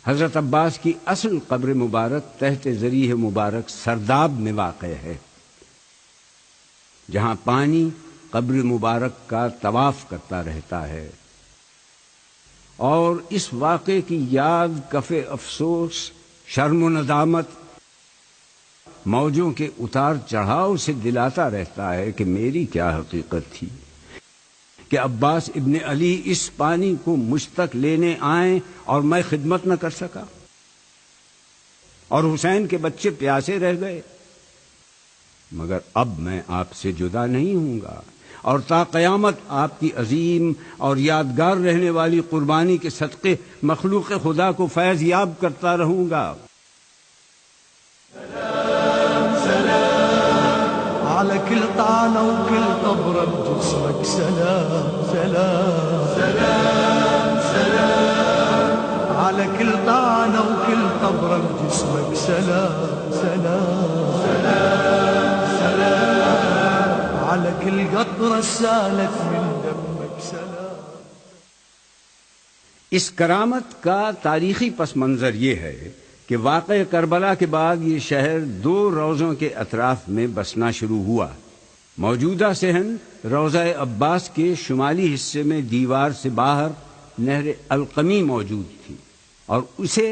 حضرت عباس کی اصل قبر مبارک تحت ذریح مبارک سرداب میں واقع ہے، جہاں پانی قبر مبارک کا طواف کرتا رہتا ہے، اور اس واقعے کی یاد کف افسوس، شرم و ندامت، موجوں کے اتار چڑھاؤ سے دلاتا رہتا ہے کہ میری کیا حقیقت تھی کہ عباس ابن علی اس پانی کو مجھ تک لینے آئیں اور میں خدمت نہ کر سکا، اور حسین کے بچے پیاسے رہ گئے۔ مگر اب میں آپ سے جدا نہیں ہوں گا، اور تا قیامت آپ کی عظیم اور یادگار رہنے والی قربانی کے صدقے مخلوق خدا کو فیض یاب کرتا رہوں گا۔ على كل طعنة وكل قبرة بجسمك سلام سلام سلام سلام، على كل طعنة وكل قبرة بجسمك سلام سلام سلام سلام، على كل قطرة سالت من دمك سلام۔ اس کرامت کا تاریخی پس منظر یہ ہے کہ واقع کربلا کے بعد یہ شہر 2 روضوں کے اطراف میں بسنا شروع ہوا۔ موجودہ صحن روضہ عباس کے شمالی حصے میں دیوار سے باہر نہر القمی موجود تھی، اور اسے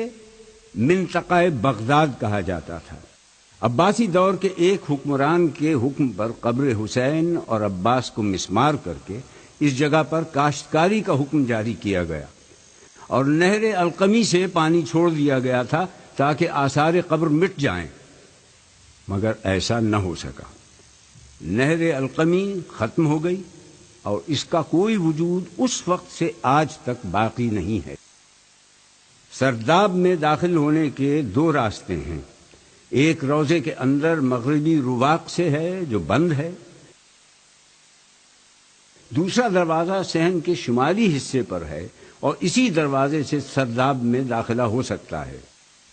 منطقہ بغداد کہا جاتا تھا۔ عباسی دور کے ایک حکمران کے حکم پر قبر حسین اور عباس کو مسمار کر کے اس جگہ پر کاشتکاری کا حکم جاری کیا گیا، اور نہر القمی سے پانی چھوڑ دیا گیا تھا تاکہ آثار قبر مٹ جائیں، مگر ایسا نہ ہو سکا۔ نہر القمی ختم ہو گئی، اور اس کا کوئی وجود اس وقت سے آج تک باقی نہیں ہے۔ سرداب میں داخل ہونے کے 2 راستے ہیں، ایک روضے کے اندر مغربی رواق سے ہے جو بند ہے، دوسرا دروازہ صحن کے شمالی حصے پر ہے، اور اسی دروازے سے سرداب میں داخلہ ہو سکتا ہے۔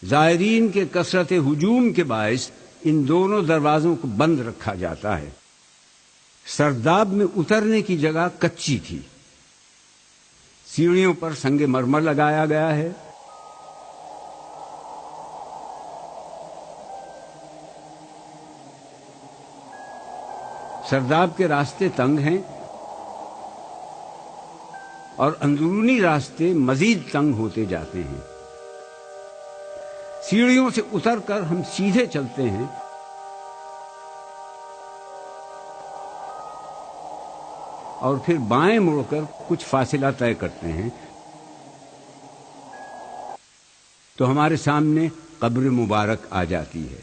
زائرین کے کثرت ہجوم کے باعث ان دونوں دروازوں کو بند رکھا جاتا ہے۔ سرداب میں اترنے کی جگہ کچی تھی، سیڑھیوں پر سنگ مرمر لگایا گیا ہے، سرداب کے راستے تنگ ہیں، اور اندرونی راستے مزید تنگ ہوتے جاتے ہیں۔ سیڑھیوں سے اتر کر ہم سیدھے چلتے ہیں، اور پھر بائیں مڑ کر کچھ فاصلہ طے کرتے ہیں تو ہمارے سامنے قبر مبارک آ جاتی ہے۔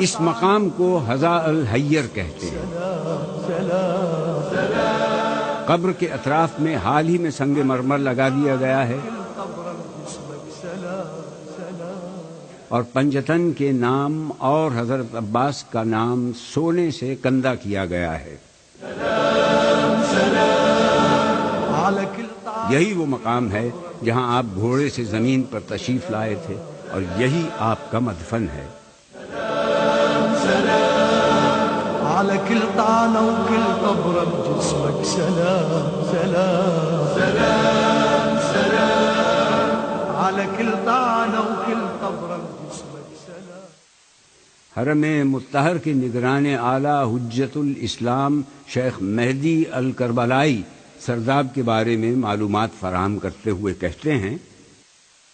اس مقام کو حذا الحیر کہتے ہیں۔ قبر کے اطراف میں حال ہی میں سنگ مرمر لگا دیا گیا ہے، اور پنجتن کے نام اور حضرت عباس کا نام سونے سے کندہ کیا گیا ہے۔ یہی وہ مقام ہے جہاں آپ گھوڑے سے زمین پر تشریف لائے تھے، اور یہی آپ کا مدفن ہے۔ على كل طعنة وكل قبرة بجسمك سلام سلام سلام سلام، على كل طعنة وكل قبرة بجسمك سلام۔ حرم مطہر کے نگران اعلیٰ حجت الاسلام شیخ مہدی الکربلائی سرداب کے بارے میں معلومات فراہم کرتے ہوئے کہتے ہیں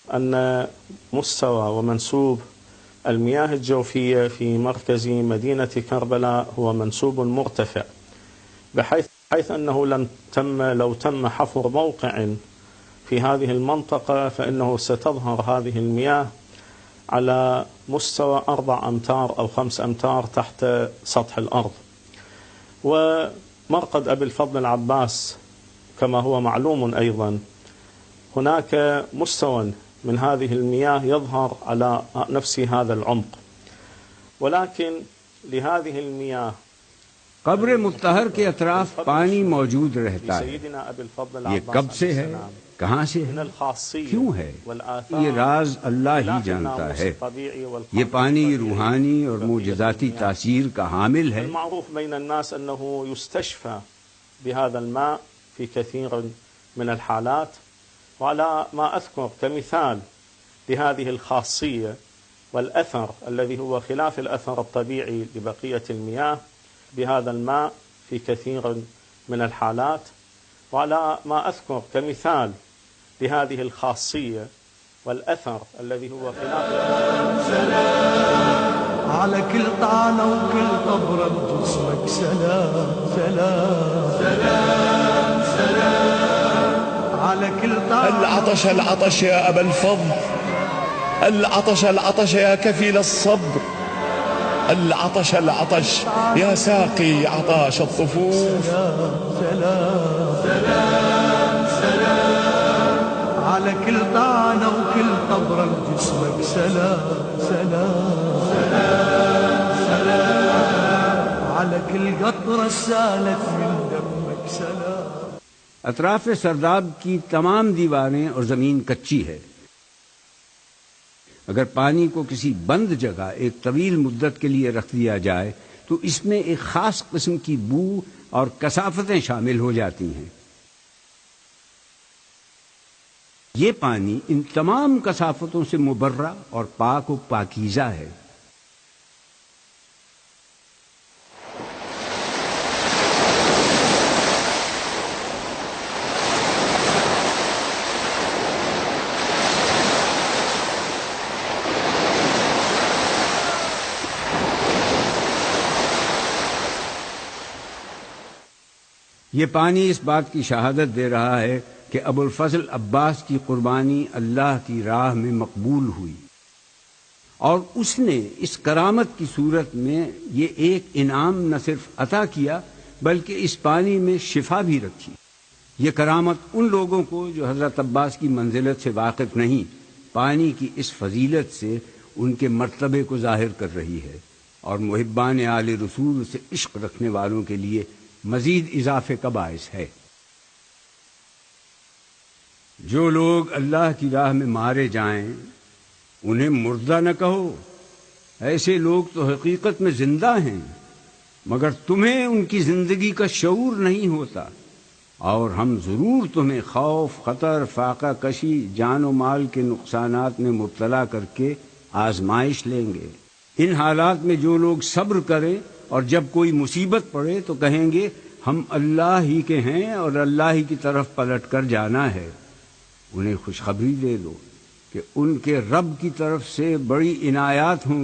أن مستوى ومنسوب المياه الجوفية في مركز مدينة كربلاء هو منسوب مرتفع، بحيث أنه لو تم حفر موقع في هذه المنطقة فإنه ستظهر هذه المياه على مستوى 4 أمتار أو 5 أمتار تحت سطح الأرض. ومرقد أبي الفضل العباس كما هو معلوم أيضا هناك مستوى من هذه المياه يظهر على نفس هذا العمق، ولكن لهذه المياه قبر مطہر کے اطراف پانی موجود رہتا ہے۔ یہ کب سے ہے، کہاں سے ہے، کیوں ہے، یہ راز اللہ ہی جانتا ہے۔ یہ پانی روحانی اور معجزاتی تاثیر کا حامل ہے۔ المعروف بين الناس أنه يستشفى بهذا الماء في كثير من الحالات، وعلى ما أذكر كمثال لهذه الخاصية والأثر الذي هو خلاف الأثر الطبيعي لبقية المياه بهذا الماء في كثير من الحالات، وعلى ما أذكر كمثال لهذه الخاصية والأثر الذي هو خلاف سلام على كل طعنة وكل قبرة بجسمك، سلام سلام سلام سلام على كل طعنة. العطش العطش يا أبا الفضل، العطش العطش يا كفيل الصبر، العطش العطش يا ساقي عطاش الطفوف. سلام سلام سلام سلام على كل طعنة وكل قبرة بجسمك، سلام سلام سلام سلام على كل قطرة سالت من دمك، سلام. اطراف سرداب کی تمام دیواریں اور زمین کچی ہے. اگر پانی کو کسی بند جگہ ایک طویل مدت کے لیے رکھ دیا جائے تو اس میں ایک خاص قسم کی بو اور کثافتیں شامل ہو جاتی ہیں. یہ پانی ان تمام کثافتوں سے مبرہ اور پاک و پاکیزہ ہے. یہ پانی اس بات کی شہادت دے رہا ہے کہ ابو الفضل عباس کی قربانی اللہ کی راہ میں مقبول ہوئی، اور اس نے اس کرامت کی صورت میں یہ ایک انعام نہ صرف عطا کیا بلکہ اس پانی میں شفا بھی رکھی. یہ کرامت ان لوگوں کو جو حضرت عباس کی منزلت سے واقف نہیں، پانی کی اس فضیلت سے ان کے مرتبے کو ظاہر کر رہی ہے، اور محبان آل رسول سے عشق رکھنے والوں کے لیے مزید اضافے کا باعث ہے. جو لوگ اللہ کی راہ میں مارے جائیں انہیں مردہ نہ کہو، ایسے لوگ تو حقیقت میں زندہ ہیں، مگر تمہیں ان کی زندگی کا شعور نہیں ہوتا، اور ہم ضرور تمہیں خوف، خطر، فاقہ کشی، جان و مال کے نقصانات میں مبتلا کر کے آزمائش لیں گے. ان حالات میں جو لوگ صبر کریں اور جب کوئی مصیبت پڑے تو کہیں گے ہم اللہ ہی کے ہیں اور اللہ ہی کی طرف پلٹ کر جانا ہے، انہیں خوشخبری دے دو کہ ان کے رب کی طرف سے بڑی عنایات ہوں